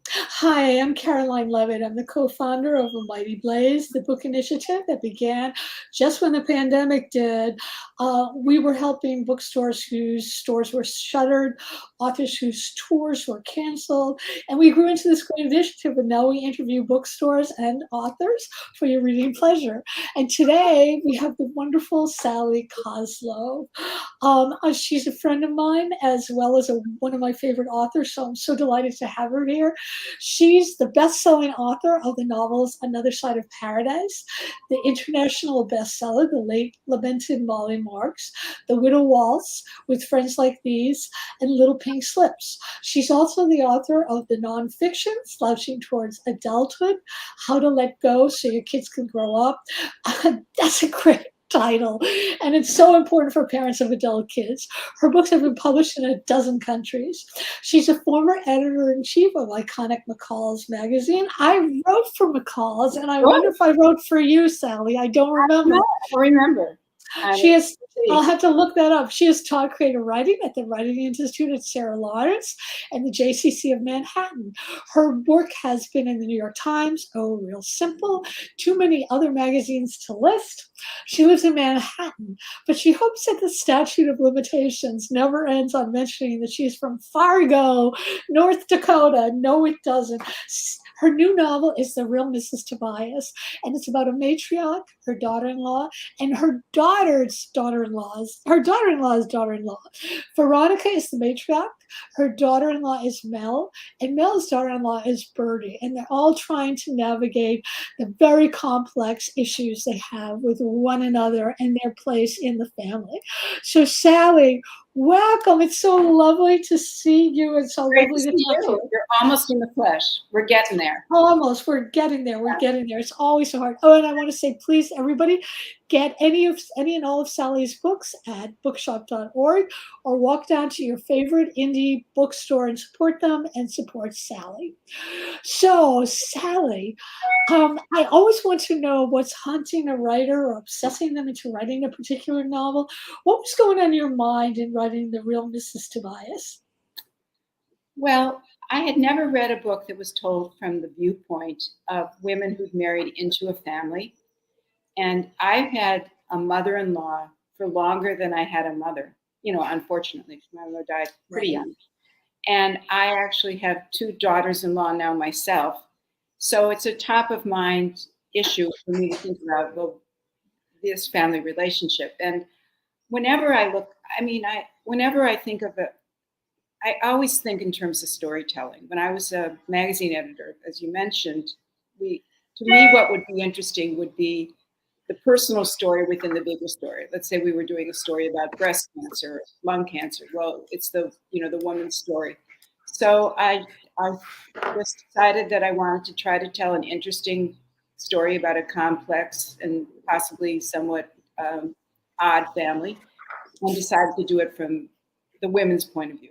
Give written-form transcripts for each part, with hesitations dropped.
Hi, I'm Caroline Leavitt. I'm the co-founder of A Mighty Blaze, the book initiative that began just when the pandemic did. We were helping bookstores whose stores were shuttered, authors whose tours were canceled, and we grew into this great initiative, and now we interview bookstores and authors for your reading pleasure. And today we have the wonderful Sally Koslow. She's a friend of mine as well as one of my favorite authors, so I'm so delighted to have her here. She's the best-selling author of the novels Another Side of Paradise, the international bestseller, The Late Lamented Molly Marks, The Widow Waltz, With Friends Like These, and Little Pink Slips. She's also the author of the nonfiction, Slouching Towards Adulthood, How to Let Go So Your Kids Can Grow Up. That's a great title, and it's so important for parents of adult kids. Her books have been published in a dozen countries. She's a former editor-in-chief of iconic McCall's magazine. I wrote for McCall's, and I wonder Good. if I wrote for you, Sally. I don't remember. I remember. She has, I'll have to look that up. She has taught creative writing at the Writing Institute at Sarah Lawrence and the JCC of Manhattan. Her work has been in the New York Times, Oh, Real Simple, too many other magazines to list. She lives in Manhattan, but she hopes that the statute of limitations never ends on mentioning that she's from Fargo, North Dakota. No, it doesn't. Her new novel is The Real Mrs. Tobias, and it's about a matriarch, her daughter-in-law, and her daughter's daughter-in-law's daughter-in-law. Veronica is the matriarch, her daughter-in-law is Mel, and Mel's daughter-in-law is Birdie, and they're all trying to navigate the very complex issues they have with one another and their place in the family. So Sally, welcome. It's so lovely to see you and so Great lovely to to see talk to you. you. You're almost in the flesh. We're getting there. Almost. We're getting there. We're getting there. It's always so hard. Oh, and I want to say, please, everybody, get any and all of Sally's books at bookshop.org or walk down to your favorite indie bookstore and support them and support Sally. So, Sally, I always want to know what's haunting a writer or obsessing them into writing a particular novel. What was going on in your mind in writing The Real Mrs. Tobias? Well, I had never read a book that was told from the viewpoint of women who'd married into a family. And I've had a mother-in-law for longer than I had a mother, unfortunately. My mother died pretty young. And I actually have two daughters-in-law now myself. So it's a top of mind issue for me to think about this family relationship. And whenever I look, whenever I think of it, I always think in terms of storytelling. When I was a magazine editor, as you mentioned, to me, what would be interesting would be the personal story within the bigger story. Let's say we were doing a story about breast cancer, lung cancer. Well, it's the woman's story. So I just decided that I wanted to try to tell an interesting story about a complex and possibly somewhat odd family, and decided to do it from the women's point of view.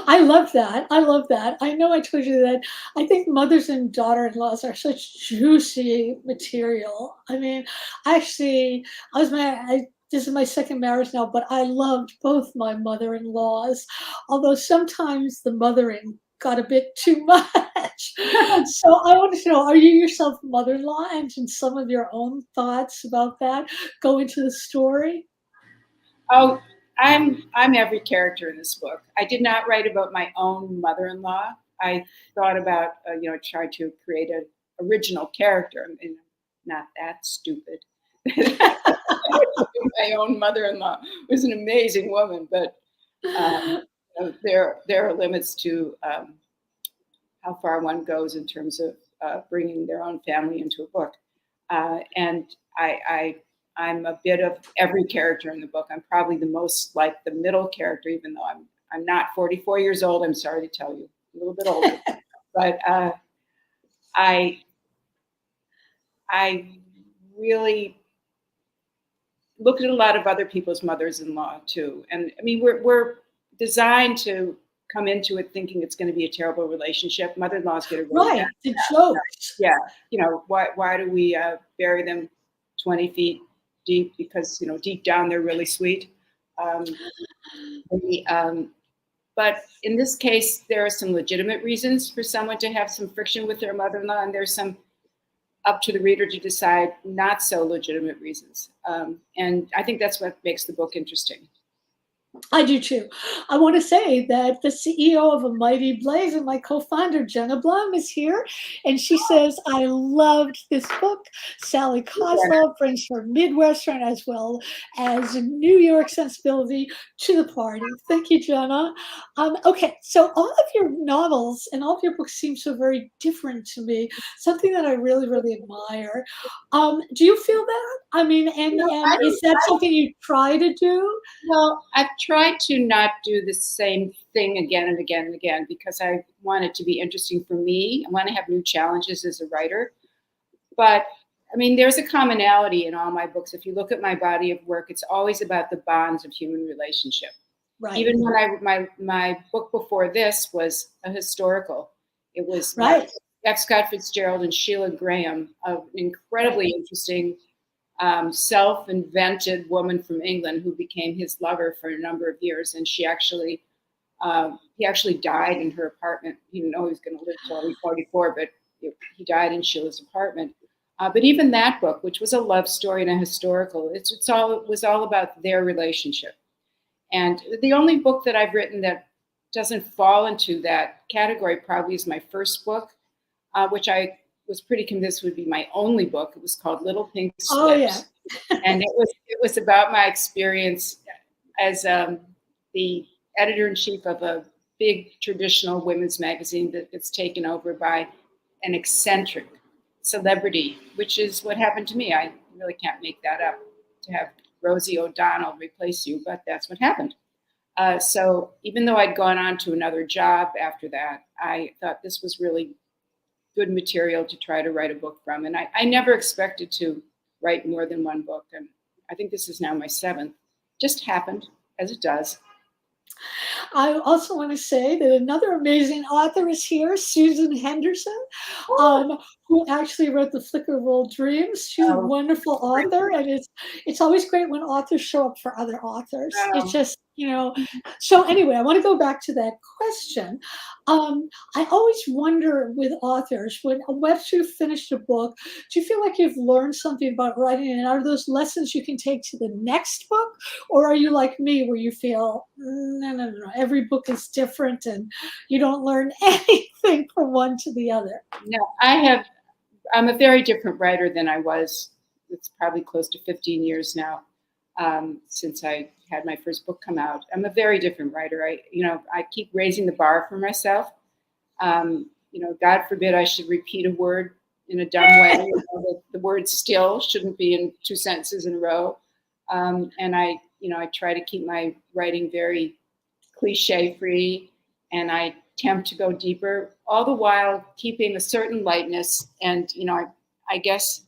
I love that. I love that. I know I told you that I think mothers and daughter-in-laws are such juicy material. I mean, actually, I was married. This is my second marriage now, but I loved both my mother-in-laws, although sometimes the mothering got a bit too much. So I wanted to know, are you yourself mother-in-law, and can some of your own thoughts about that go into the story? Oh, I'm every character in this book. I did not write about my own mother-in-law. I thought about try to create an original character. I mean, not that stupid. My own mother-in-law was an amazing woman, but there are limits to how far one goes in terms of bringing their own family into a book. And I'm a bit of every character in the book. I'm probably the most like the middle character, even though I'm not 44 years old. I'm sorry to tell you, a little bit older. But I really look at a lot of other people's mothers-in-law too. And I mean, we're designed to come into it thinking it's going to be a terrible relationship. Mother-in-laws get a really Right, the jokes. yeah. Why do we bury them 20 feet deep? Because deep down they're really sweet. But in this case, there are some legitimate reasons for someone to have some friction with their mother-in-law, and there's some up to the reader to decide not so legitimate reasons. And I think that's what makes the book interesting. I do too. I want to say that the CEO of A Mighty Blaze and my co-founder, Jenna Blum, is here. And she says, I loved this book. Sally Koslow brings her Midwestern as well as New York sensibility to the party. Thank you, Jenna. Okay, so all of your novels and all of your books seem so very different to me, something that I really, really admire. Do you feel that? I mean, and is that something you try to do? Well, I've tried to not do the same thing again and again and again because I want it to be interesting for me. I want to have new challenges as a writer. But I mean, there's a commonality in all my books. If you look at my body of work, it's always about the bonds of human relationship. Right. Even when my book before this was a historical. It was right. F. Scott Fitzgerald and Sheila Graham, an incredibly interesting self-invented woman from England who became his lover for a number of years, and he actually died in her apartment. He didn't know he was going to live till he was 44, but he died in Sheila's apartment. But even that book, which was a love story and a historical, it was all about their relationship. And the only book that I've written that doesn't fall into that category probably is my first book, which I was pretty convinced would be my only book. It was called Little Pink Slips. Oh, yeah. And it was about my experience as the editor-in-chief of a big traditional women's magazine that's taken over by an eccentric celebrity, which is what happened to me. I really can't make that up, to have Rosie O'Donnell replace you, but that's what happened. So even though I'd gone on to another job after that, I thought this was really good material to try to write a book from. And I never expected to write more than one book. And I think this is now my 7th. Just happened, as it does. I also want to say that another amazing author is here, Susan Henderson, who actually wrote The Flicker of Old Dreams. She's a wonderful author, and it's always great when authors show up for other authors. It's just, so anyway, I want to go back to that question. I always wonder with authors, when once you've finished a book, do you feel like you've learned something about writing, and are those lessons you can take to the next book? Or are you like me, where you feel, no, every book is different and you don't learn anything from one to the other? No, I'm a very different writer than I was. It's probably close to 15 years now since I had my first book come out. I'm a very different writer. I keep raising the bar for myself. God forbid I should repeat a word in a dumb way. The word still shouldn't be in 2 sentences in a row. And I try to keep my writing very cliche-free, and I attempt to go deeper, all the while keeping a certain lightness. And, I guess,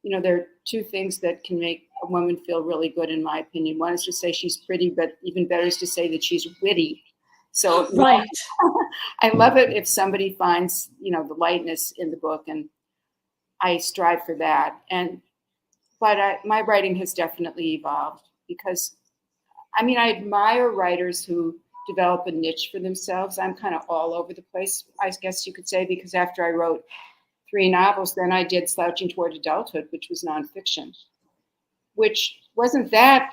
there are 2 things that can make a woman feel really good, in my opinion. One is to say she's pretty, but even better is to say that she's witty. So right. I love it if somebody finds, the lightness in the book, and I strive for that. But my writing has definitely evolved because, I admire writers who develop a niche for themselves. I'm kind of all over the place, I guess you could say, because after I wrote 3 novels, then I did Slouching Toward Adulthood, which was nonfiction, which wasn't that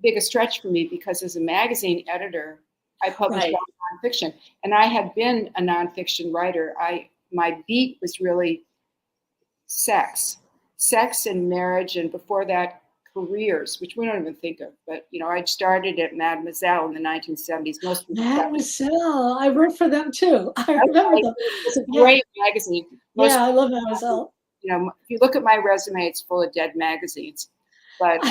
big a stretch for me because as a magazine editor, I published all nonfiction. And I had been a nonfiction writer. My beat was really sex and marriage, and before that, careers, which we don't even think of. But, I started at Mademoiselle in the 1970s. Mademoiselle, I wrote for them too. I remember them. It's a great magazine. I love Mademoiselle. If you look at my resume, it's full of dead magazines. But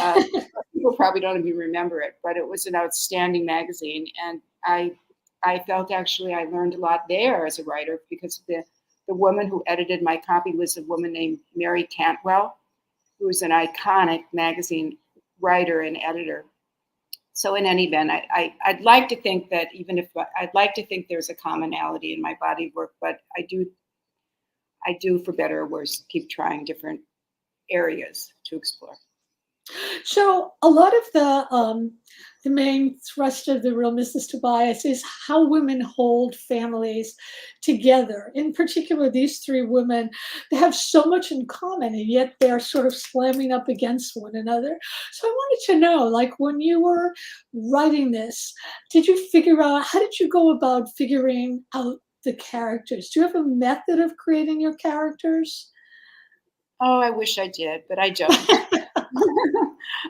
people probably don't even remember it. But it was an outstanding magazine. And I felt actually I learned a lot there as a writer because the woman who edited my copy was a woman named Mary Cantwell, who was an iconic magazine writer and editor. So in any event, I'd like to think that I'd like to think there's a commonality in my body of work, but I do, for better or worse, keep trying different areas to explore. So a lot of the main thrust of the real Mrs. Tobias is how women hold families together. In particular, these three women, they have so much in common, and yet they're sort of slamming up against one another. So I wanted to know, like, when you were writing this, did you figure out, how did you go about figuring out the characters? Do you have a method of creating your characters? Oh, I wish I did, but I don't.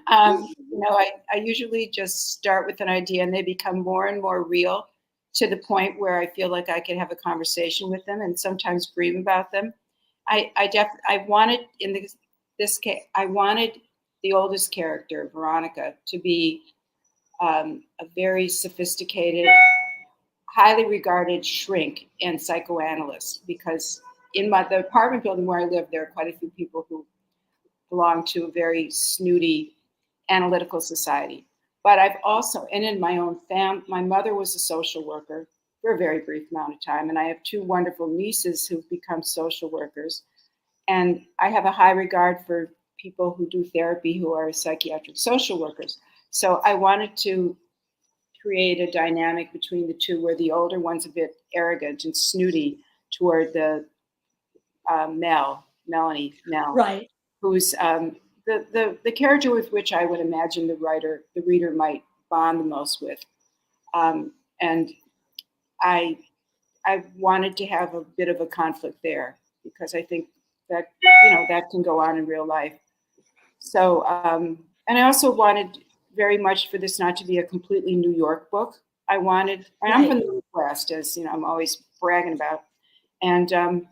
I usually just start with an idea and they become more and more real to the point where I feel like I can have a conversation with them and sometimes dream about them. I wanted in this case, I wanted the oldest character, Veronica, to be a very sophisticated, highly regarded shrink and psychoanalyst because the apartment building where I live, there are quite a few people who belong to a very snooty analytical society. But I've also, and in my own family, my mother was a social worker for a very brief amount of time. And I have two wonderful nieces who've become social workers. And I have a high regard for people who do therapy who are psychiatric social workers. So I wanted to create a dynamic between the two where the older one's a bit arrogant and snooty toward the Mel, Right. who's the character with which I would imagine the reader might bond the most with. And I wanted to have a bit of a conflict there because I think that that can go on in real life. So and I also wanted very much for this not to be a completely New York book. I'm from the Midwest, as you know, I'm always bragging about, and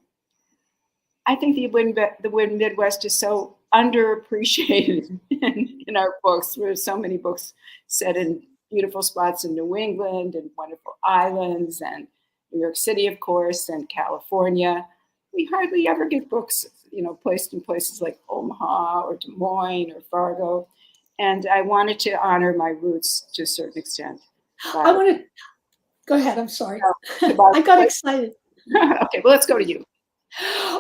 I think the word Midwest is so underappreciated in our books. There's so many books set in beautiful spots in New England and wonderful islands and New York City, of course, and California. We hardly ever get books, placed in places like Omaha or Des Moines or Fargo. And I wanted to honor my roots to a certain extent. I want to go ahead. I'm sorry. About I got excited. Okay, well, let's go to you.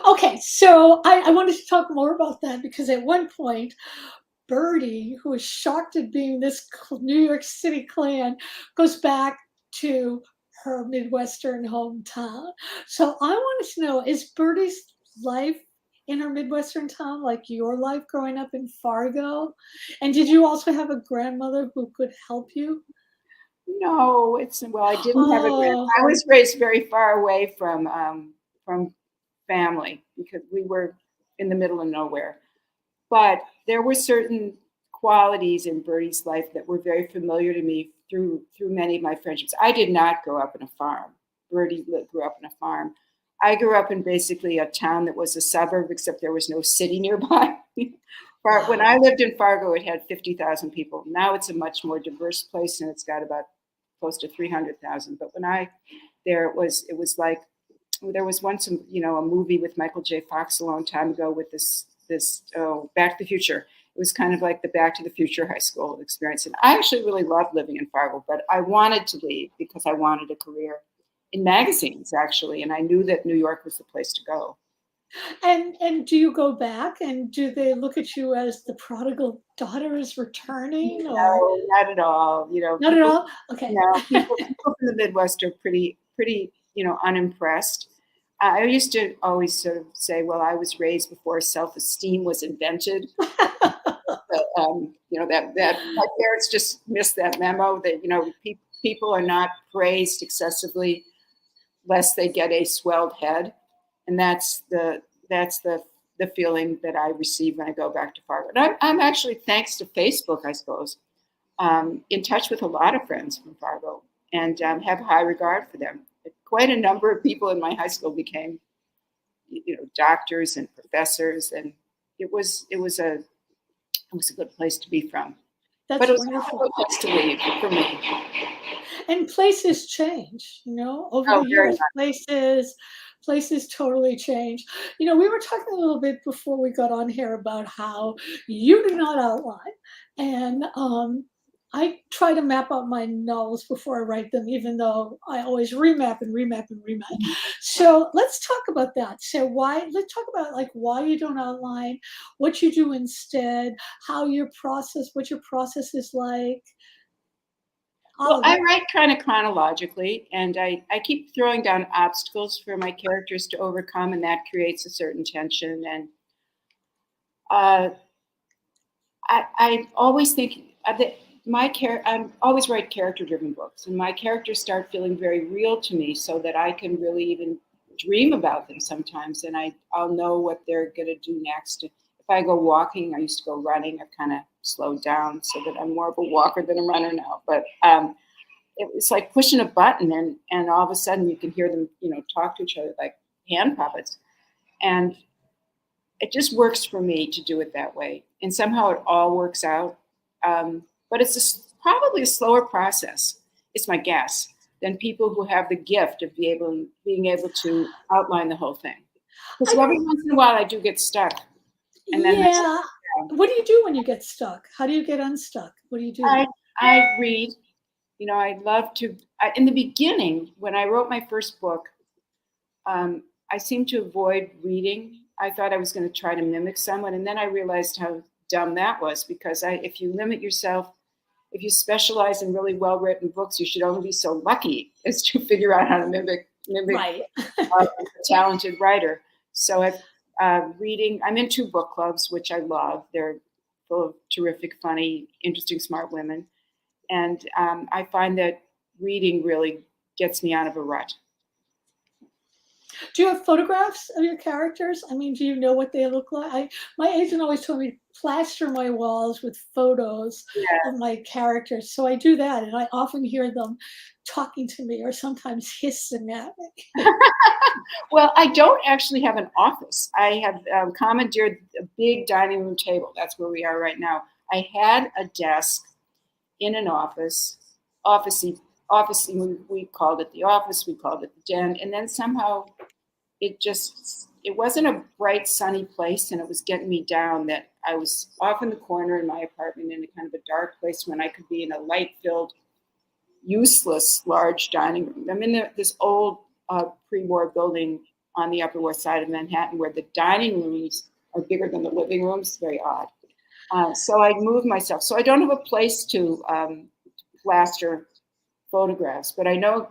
Okay, so I wanted to talk more about that because at one point, Birdie, who is shocked at being this New York City clan, goes back to her Midwestern hometown. So I wanted to know, is Birdie's life in her Midwestern town like your life growing up in Fargo? And did you also have a grandmother who could help you? No, I didn't have a Oh, I was raised very far away from family because we were in the middle of nowhere. But there were certain qualities in Bertie's life that were very familiar to me through many of my friendships. I did not grow up in a farm. Grew up in a farm. I grew up in basically a town that was a suburb, except there was no city nearby. When I lived in Fargo, it had 50,000 people. Now it's a much more diverse place, and it's got about close to 300,000. But when it was like there was once a movie with Michael J. Fox a long time ago with this Back to the Future. It was kind of like the Back to the Future high school experience. And I actually really loved living in Fargo, but I wanted to leave because I wanted a career in magazines, actually. And I knew that New York was the place to go. and do you go back and do they look at you as the prodigal daughter is returning or No, not at all. not at all? Okay. People from the Midwest are pretty, unimpressed. I used to always sort of say, well, I was raised before self-esteem was invented. But, that my parents just missed that memo that, people are not praised excessively lest they get a swelled head. And that's the feeling that I receive when I go back to Fargo. And I'm actually, thanks to Facebook, I suppose, in touch with a lot of friends from Fargo and have high regard for them. Quite a number of people in my high school became, doctors and professors, and it was a good place to be from. That's But it was wonderful. a good place to leave for me. And places change, over the Very years, much. places totally change. We were talking a little bit before we got on here about how you do not outline. And I try to map out my novels before I write them, even though I always remap and remap and remap. So let's talk about that. So let's talk about like why you don't outline, what you do instead, what your process is like. All Well, of I it. write kind of chronologically, and I keep throwing down obstacles for my characters to overcome, and that creates a certain tension. And uh, I always think that I'm always write character-driven books, and my characters start feeling very real to me, so that I can really even dream about them sometimes, and I'll know what they're going to do next. If I go walking, I used to go running. I've kind of slowed down so that I'm more of a walker than a runner now. But it's like pushing a button, and all of a sudden you can hear them, talk to each other like hand puppets, and it just works for me to do it that way, and somehow it all works out. But it's probably a slower process. It's my guess than people who have the gift of being able to outline the whole thing. Because I every don't, once in a while I do get stuck, and then that's yeah. What do you do when you get stuck? How do you get unstuck? What do you do? I read. I love to. In the beginning, when I wrote my first book, I seemed to avoid reading. I thought I was going to try to mimic someone, and then I realized how dumb that was, because if you limit yourself, if you specialize in really well-written books, you should only be so lucky as to figure out how to mimic Right. a talented writer. So reading. I'm in 2 book clubs, which I love. They're full of terrific, funny, interesting, smart women, and I find that reading really gets me out of a rut. Do you have photographs of your characters? I mean, do you know what they look like? My agent always told me plaster my walls with photos Yeah. of my characters. So I do that, and I often hear them talking to me or sometimes hissing at me. Well, I don't actually have an office. I have commandeered a big dining room table. That's where we are right now. I had a desk in an officey, officey. We called it the office. We called it the den, and then somehow it wasn't a bright, sunny place, and it was getting me down. That I was off in the corner in my apartment in a kind of a dark place when I could be in a light-filled, useless, large dining room. I'm in this old pre-war building on the Upper West Side of Manhattan, where the dining rooms are bigger than the living rooms. Very odd. So I moved myself. So I don't have a place to plaster photographs, but I know,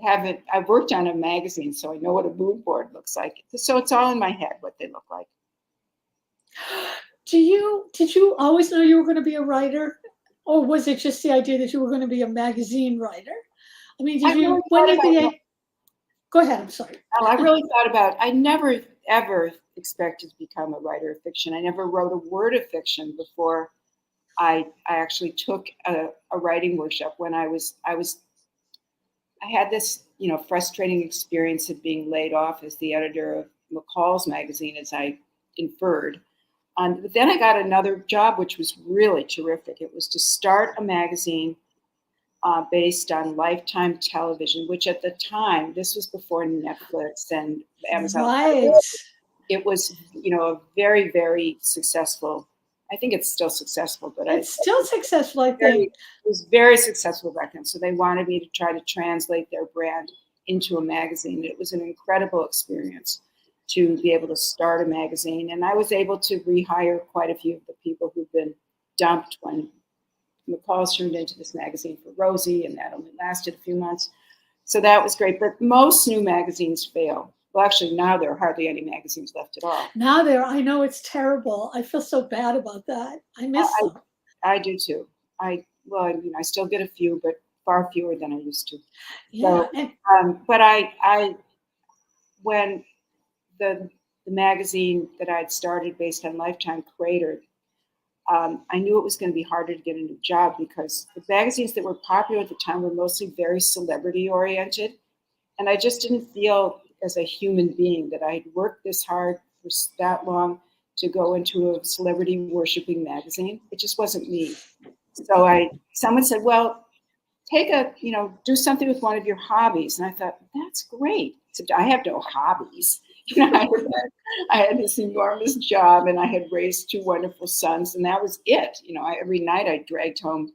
I've worked on a magazine, so I know what a mood board looks like. So it's all in my head what they look like. Did you always know you were going to be a writer? Or was it just the idea that you were going to be a magazine writer? I mean, I really when thought did about go ahead, I'm sorry. I really thought about. I never ever expected to become a writer of fiction. I never wrote a word of fiction before I actually took a writing workshop. When I had this frustrating experience of being laid off as the editor of McCall's magazine, as I inferred. But then I got another job, which was really terrific. It was to start a magazine based on Lifetime television, which at the time, this was before Netflix and Amazon. Right. It was, a very, very successful. I think it's still successful, but It's still successful, I it think. was very successful back then. So they wanted me to try to translate their brand into a magazine. It was an incredible experience to be able to start a magazine. And I was able to rehire quite a few of the people who've been dumped when McCall's turned into this magazine for Rosie, and that only lasted a few months. So that was great. But most new magazines fail. Well, actually, now there are hardly any magazines left at all. I know it's terrible. I feel so bad about that. I miss them. I do too. I still get a few, but far fewer than I used to. Yeah. So, but when the magazine that I'd started based on Lifetime cratered, I knew it was going to be harder to get a new job, because the magazines that were popular at the time were mostly very celebrity oriented. And I just didn't feel as a human being that I had worked this hard for that long to go into a celebrity worshiping magazine. It just wasn't me. So someone said, well, do something with one of your hobbies. And I thought, that's great. Except I have no hobbies. I had this enormous job, and I had raised 2 wonderful sons, and that was it. Every night I dragged home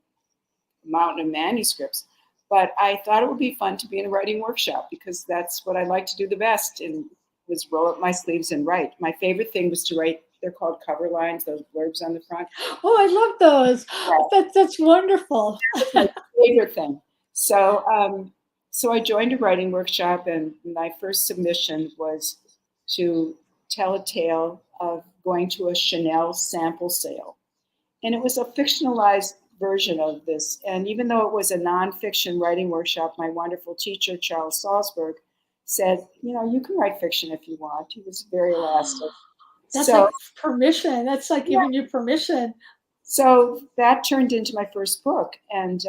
mountain of manuscripts. But I thought it would be fun to be in a writing workshop because that's what I like to do the best, and was roll up my sleeves and write. My favorite thing was to write. They're called cover lines, those blurbs on the front. Oh, I love those. That's wonderful. That's my favorite thing. So, so I joined a writing workshop, and my first submission was to tell a tale of going to a Chanel sample sale. And it was a fictionalized version of this. And even though it was a nonfiction writing workshop, my wonderful teacher, Charles Salzberg, said, you can write fiction if you want. He was very elastic. That's So, like permission. That's like giving you permission. So that turned into my first book. And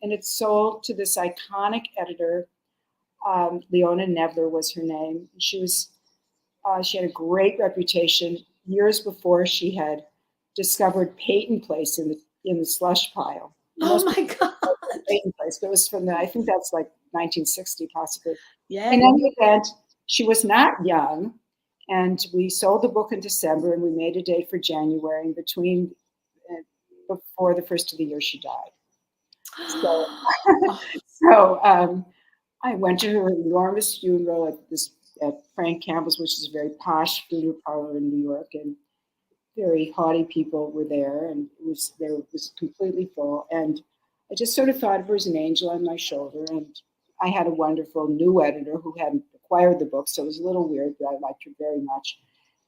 it sold to this iconic editor. Leona Nebler was her name. She had a great reputation. Years before, she had discovered Peyton Place in the slush pile. Oh my God! Peyton Place, but it was from I think that's like 1960 possibly. Yeah. In any event, she was not young, and we sold the book in December, and we made a date for January. And before the first of the year, she died. So I went to her enormous funeral at Frank Campbell's, which is a very posh funeral parlor in New York, and very haughty people were there, and it was completely full. And I just sort of thought of her as an angel on my shoulder. And I had a wonderful new editor who hadn't acquired the book, so it was a little weird, but I liked her very much.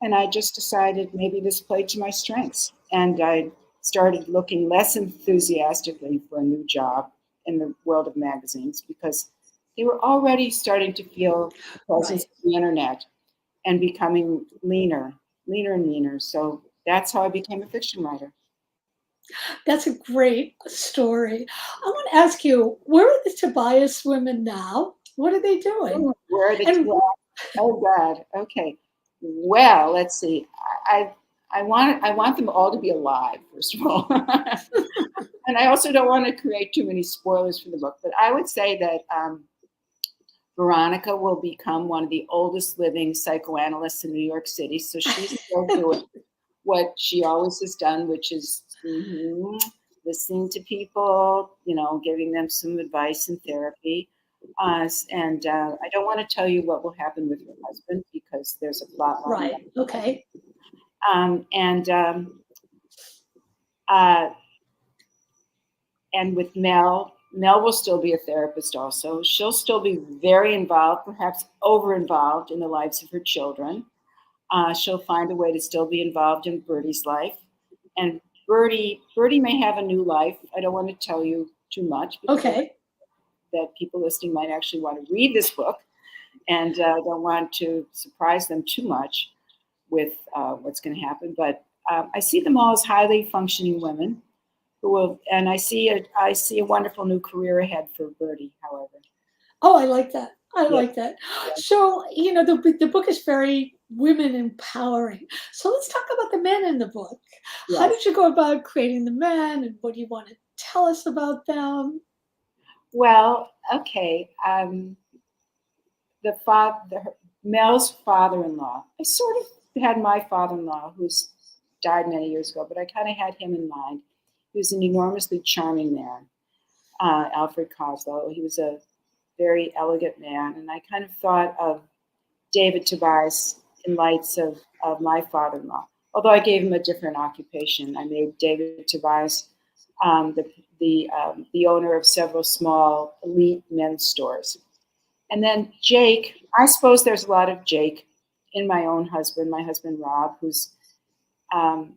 And I just decided maybe this played to my strengths. And I started looking less enthusiastically for a new job in the world of magazines because they were already starting to feel the presence of the internet and becoming leaner and leaner. So that's how I became a fiction writer. That's a great story. I want to ask you, where are the Tobias women now? What are they doing? Where are the Oh God. Okay. Well, let's see. I want them all to be alive, first of all. And I also don't want to create too many spoilers for the book, but I would say that Veronica will become one of the oldest living psychoanalysts in New York City. So she's still doing what she always has done, which is listening to people, giving them some advice and therapy. And I don't want to tell you what will happen with her husband because there's a plot line. Right. Okay. And with Mel will still be a therapist also. She'll still be very involved, perhaps over-involved in the lives of her children. She'll find a way to still be involved in Bertie's life. And Bertie may have a new life. I don't want to tell you too much. Okay. That people listening might actually want to read this book. And I don't want to surprise them too much with what's going to happen. But I see them all as highly functioning women. And I see a wonderful new career ahead for Bertie, however. Oh, I like that. I like that. So, the book is very women empowering. So let's talk about the men in the book. Yes. How did you go about creating the men, and what do you want to tell us about them? Well, okay. Mel's father-in-law. I sort of had my father-in-law, who's died many years ago, but I kind of had him in mind. He was an enormously charming man, Alfred Koslow. He was a very elegant man, and I kind of thought of David Tobias in lights of my father-in-law. Although I gave him a different occupation, I made David Tobias the owner of several small elite men's stores. And then Jake, I suppose there's a lot of Jake in my husband Rob, who's an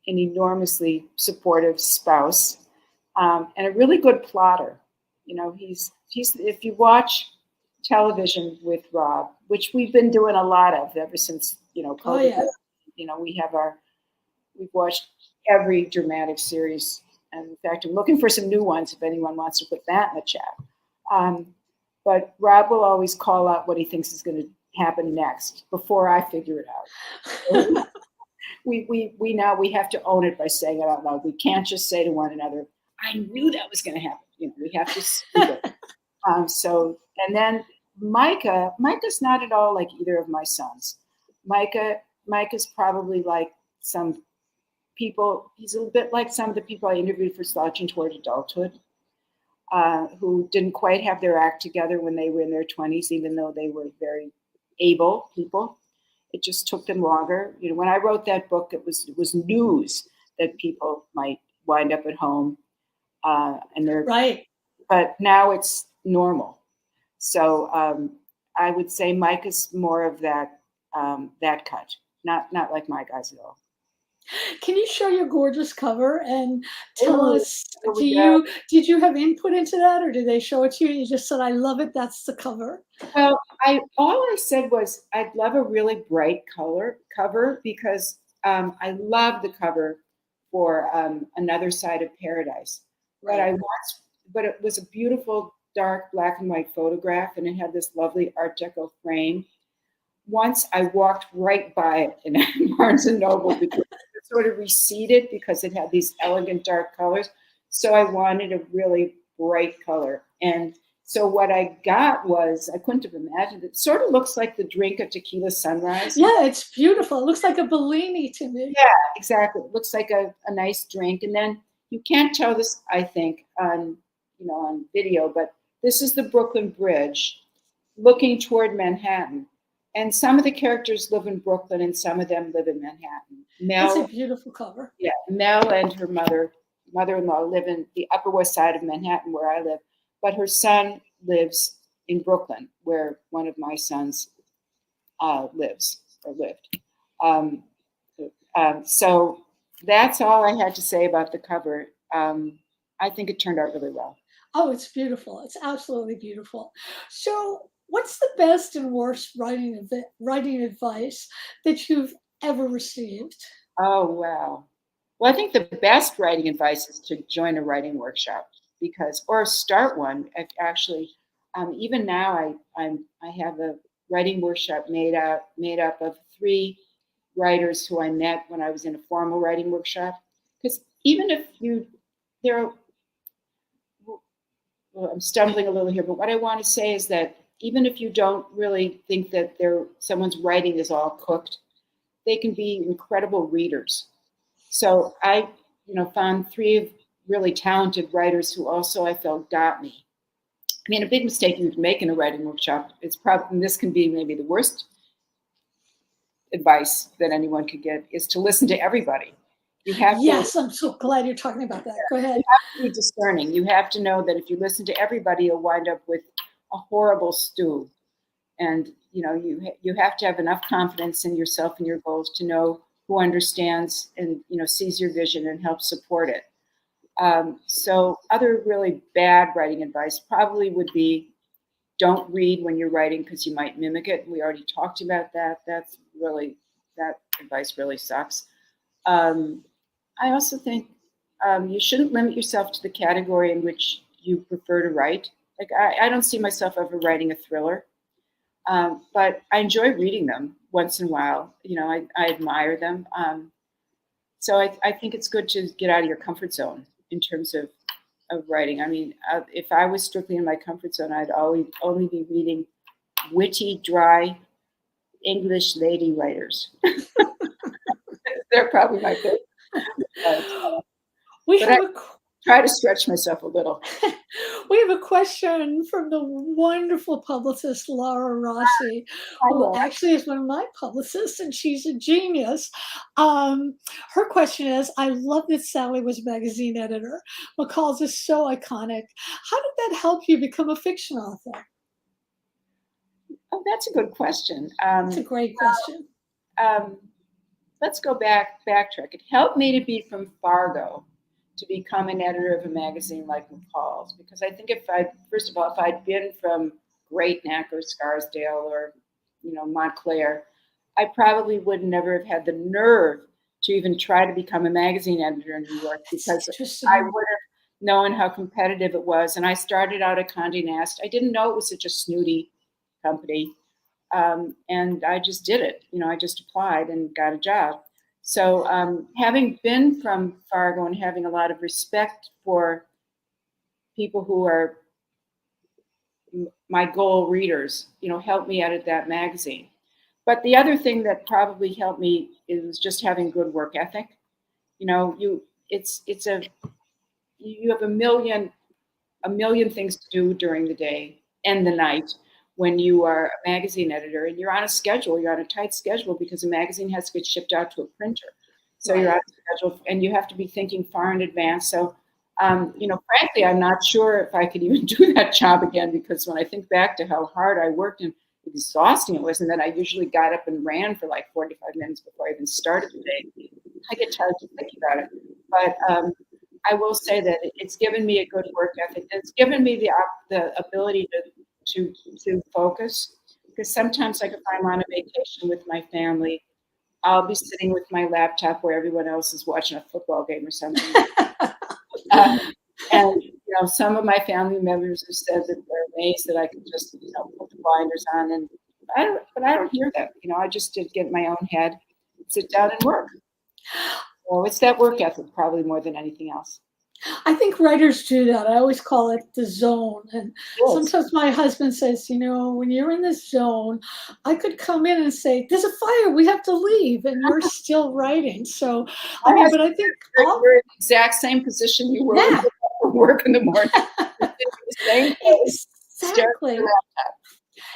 enormously supportive spouse and a really good plotter. He's if you watch television with Rob, which we've been doing a lot of ever since COVID. Oh, yeah. We've watched every dramatic series, and in fact, I'm looking for some new ones if anyone wants to put that in the chat. But Rob will always call out what he thinks is going to happen next before I figure it out. So we have to own it by saying it out loud. We can't just say to one another, "I knew that was going to happen." We have to speak it. And then Micah's not at all like either of my sons. Micah's probably like some people, he's a bit like some of the people I interviewed for Slouching Toward Adulthood, who didn't quite have their act together when they were in their 20s, even though they were very able people. It just took them longer. You know, when I wrote that book, it was news that people might wind up at home, and they're Right. but now it's normal. So I would say Mike is more of that that cut, not like my guys at all. Can you show your gorgeous cover and tell Ooh, us, here we go. did you have input into that, or did they show it to you and you just said, I love it, that's the cover? Well, all I said was I'd love a really bright color cover because I love the cover for Another Side of Paradise. Right. But it was a beautiful dark black and white photograph, and it had this lovely Art Deco frame. Once I walked right by it in Barnes and Noble because it sort of receded because it had these elegant dark colors. So I wanted a really bright color. And so what I got was, I couldn't have imagined it. Sort of looks like the drink of Tequila Sunrise. Yeah, it's beautiful. It looks like a Bellini to me. Yeah, exactly. It looks like a nice drink. And then you can't tell this, I think, on video, but this is the Brooklyn Bridge looking toward Manhattan. And some of the characters live in Brooklyn and some of them live in Manhattan. It's a beautiful cover. Yeah, Mel and her mother-in-law live in the Upper West Side of Manhattan where I live, but her son lives in Brooklyn where one of my sons lives or lived. So that's all I had to say about the cover. I think it turned out really well. Oh, it's beautiful. It's absolutely beautiful. So what's the best and worst writing advice that you've ever received? Oh, wow. Well, I think the best writing advice is to join a writing workshop or start one. Actually, even now, I have a writing workshop made up of 3 writers who I met when I was in a formal writing workshop. Because even if well, I'm stumbling a little here, but what I want to say is that even if you don't really think that someone's writing is all cooked, they can be incredible readers. So I, found 3 really talented writers who also I felt got me. I mean, a big mistake you can make in a writing workshop, and this can be maybe the worst advice that anyone could get, is to listen to everybody. You have Yes, I'm so glad you're talking about that. Go ahead. You have to be discerning. You have to know that if you listen to everybody, you'll wind up with a horrible stew. And you have to have enough confidence in yourself and your goals to know who understands and sees your vision and helps support it. So other really bad writing advice probably would be, don't read when you're writing because you might mimic it. We already talked about that. That advice really sucks. I also think you shouldn't limit yourself to the category in which you prefer to write. Like I don't see myself ever writing a thriller, but I enjoy reading them once in a while. I admire them. So I think it's good to get out of your comfort zone in terms of writing. I mean, if I was strictly in my comfort zone, I'd always only be reading witty, dry English lady writers. They're probably my favorite. I try to stretch myself a little. We have a question from the wonderful publicist Laura Rossi, who actually is one of my publicists, and she's a genius. Her question is, I love that Sally was a magazine editor. McCall's is so iconic. How did that help you become a fiction author? Oh, that's a good question. That's a great question. Let's go backtrack. It helped me to be from Fargo to become an editor of a magazine like McCall's, because I think if I'd been from Great Neck or Scarsdale or Montclair, I probably would never have had the nerve to even try to become a magazine editor in New York, because I would have known how competitive it was. And I started out at Condé Nast. I didn't know it was such a snooty company. And I just did it. I just applied and got a job. So having been from Fargo and having a lot of respect for people who are my goal readers, helped me edit that magazine. But the other thing that probably helped me is just having good work ethic. you have a million things to do during the day and the night when you are a magazine editor, and you're on a schedule. You're on a tight schedule because a magazine has to get shipped out to a printer. So you're on a schedule, and you have to be thinking far in advance. So, frankly, I'm not sure if I could even do that job again, because when I think back to how hard I worked and exhausting it was, and then I usually got up and ran for like 45 minutes before I even started the day, I get tired to think about it. But I will say that it's given me a good work ethic. It's given me the ability to focus, because sometimes, like if I'm on a vacation with my family, I'll be sitting with my laptop where everyone else is watching a football game or something. And some of my family members have said that they're amazed that I can just put the blinders on, and I don't hear that. I just did get in my own head, sit down and work. So it's that work ethic probably more than anything else. I think writers do that. I always call it the zone. And sometimes my husband says, when you're in this zone, I could come in and say, there's a fire, we have to leave, and you're still writing. So, but I think we're in the exact same position you were when you work in the morning. Exactly.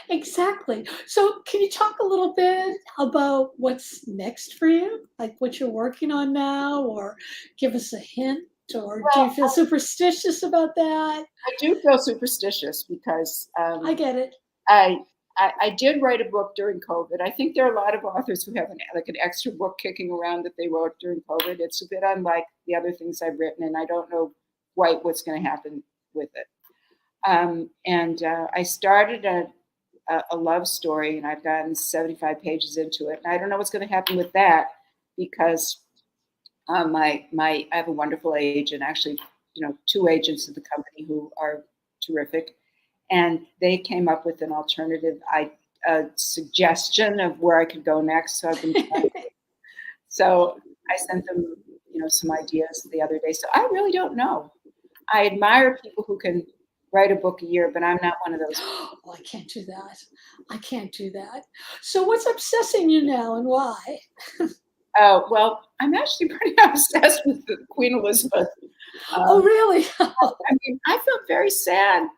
Exactly. So can you talk a little bit about what's next for you? Like what you're working on now, or give us a hint? Or do you feel superstitious about that? I do feel superstitious because I get it. I did write a book during COVID. I think there are a lot of authors who have an extra book kicking around that they wrote during COVID. It's a bit unlike the other things I've written, and I don't know quite what's going to happen with it. I started a love story, and I've gotten 75 pages into it. And I don't know what's going to happen with that, because I have a wonderful agent, actually, two agents of the company who are terrific, and they came up with an alternative suggestion of where I could go next. So I've been so I sent them, some ideas the other day. So I really don't know. I admire people who can write a book a year, but I'm not one of those. Oh, I can't do that. I can't do that. So what's obsessing you now, and why? Oh, well, I'm actually pretty obsessed with Queen Elizabeth. Oh, really? I felt very sad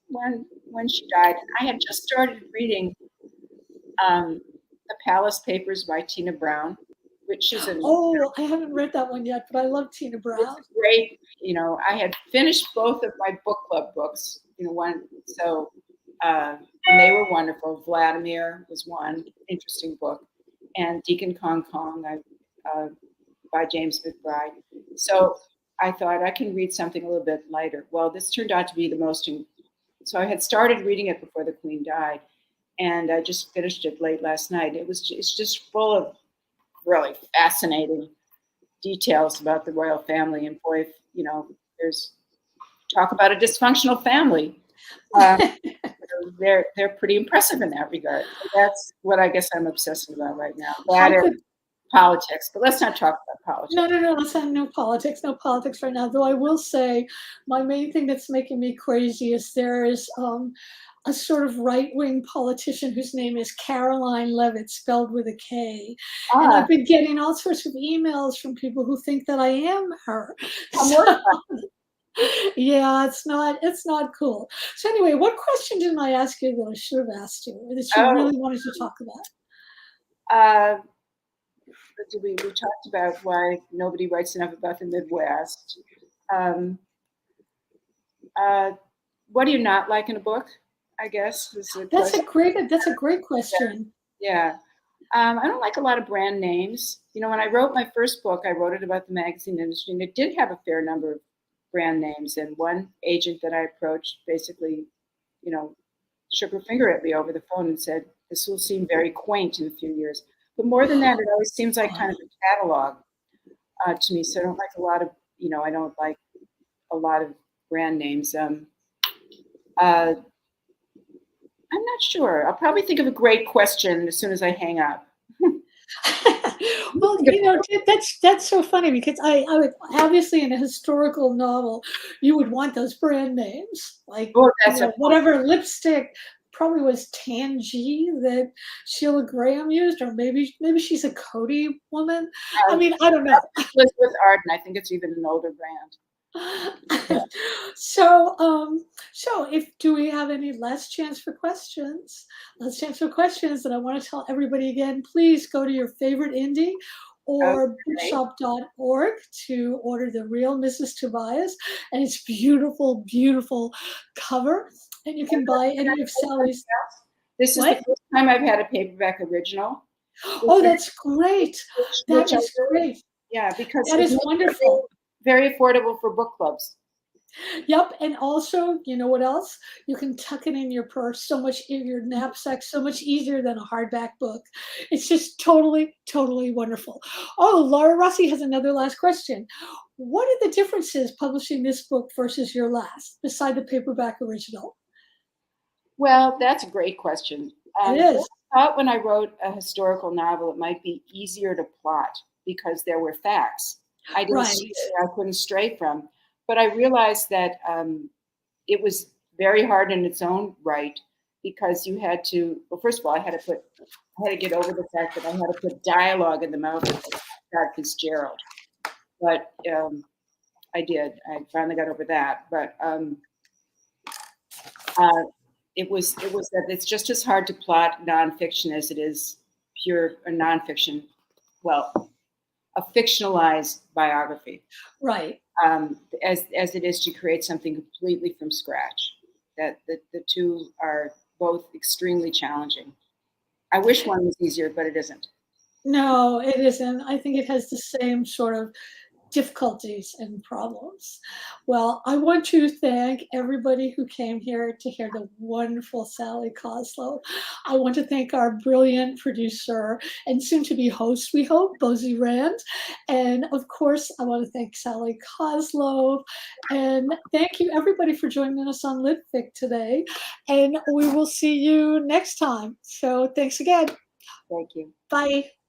when she died. I had just started reading The Palace Papers by Tina Brown, which is I haven't read that one yet, but I love Tina Brown. It's great. I had finished both of my book club books, and they were wonderful. Vladimir was one interesting book, and Deacon Kong Kong by James McBride. So I thought I can read something a little bit lighter. Well, this turned out to be the most. So I had started reading it before the Queen died, and I just finished it late last night. It's just full of really fascinating details about the royal family, and boy, there's talk about a dysfunctional family. They're pretty impressive in that regard. So that's what I guess I'm obsessing about right now. That is politics, but let's not talk about politics. No, let's not. No politics right now. Though I will say, my main thing that's making me crazy is there is a sort of right-wing politician whose name is Caroline Leavitt, spelled with a K. And I've been getting all sorts of emails from people who think that I am her. Yeah, it's not cool. So anyway, what question didn't I ask you that I should have asked you, or that you really wanted to talk about? We talked about why nobody writes enough about the Midwest. What do you not like in a book, I guess? That's a great question. Yeah. I don't like a lot of brand names. When I wrote my first book, I wrote it about the magazine industry, and it did have a fair number of brand names. And one agent that I approached basically, shook her finger at me over the phone and said, this will seem very quaint in a few years. But more than that, it always seems like kind of a catalog to me. So I don't like a lot of, I don't like a lot of brand names. I'm not sure. I'll probably think of a great question as soon as I hang up. Well, that's so funny, because I would, obviously in a historical novel, you would want those brand names, like whatever lipstick probably was Tangy that Sheila Graham used, or maybe she's a Cody woman. I mean, I don't know. Elizabeth Arden, I think it's even an older brand. So if do we have any last chance for questions? Last chance for questions, and I want to tell everybody again, please go to your favorite indie or bookshop.org to order The Real Mrs. Tobias, and it's beautiful, beautiful cover, and you can buy any of Sally's. This is the first time I've had a paperback original. Oh, that's great. That is great. Yeah, because that is wonderful. Very affordable for book clubs. Yep, and also, you know what else? You can tuck it in your purse so much, in your knapsack, so much easier than a hardback book. It's just totally, totally wonderful. Oh, Laura Rossi has another last question. What are the differences publishing this book versus your last, beside the paperback original? Well, that's a great question. It is. I thought when I wrote a historical novel, it might be easier to plot because there were facts. I didn't see I couldn't stray from. But I realized that it was very hard in its own right because you had to, well, first of all, I had to get over the fact that I had to put dialogue in the mouth of Scott Fitzgerald. But I did. I finally got over that. But it was that it's just as hard to plot nonfiction as it is pure nonfiction. Well, a fictionalized biography. Right. As it is to create something completely from scratch. That the two are both extremely challenging. I wish one was easier, but it isn't. No, it isn't. I think it has the same sort of difficulties and problems. Well, I want to thank everybody who came here to hear the wonderful Sally Koslow. I want to thank our brilliant producer and soon-to-be host, we hope, Bosie Rand. And of course, I want to thank Sally Koslow. And thank you, everybody, for joining us on Lit Fic today. And we will see you next time. So thanks again. Thank you. Bye.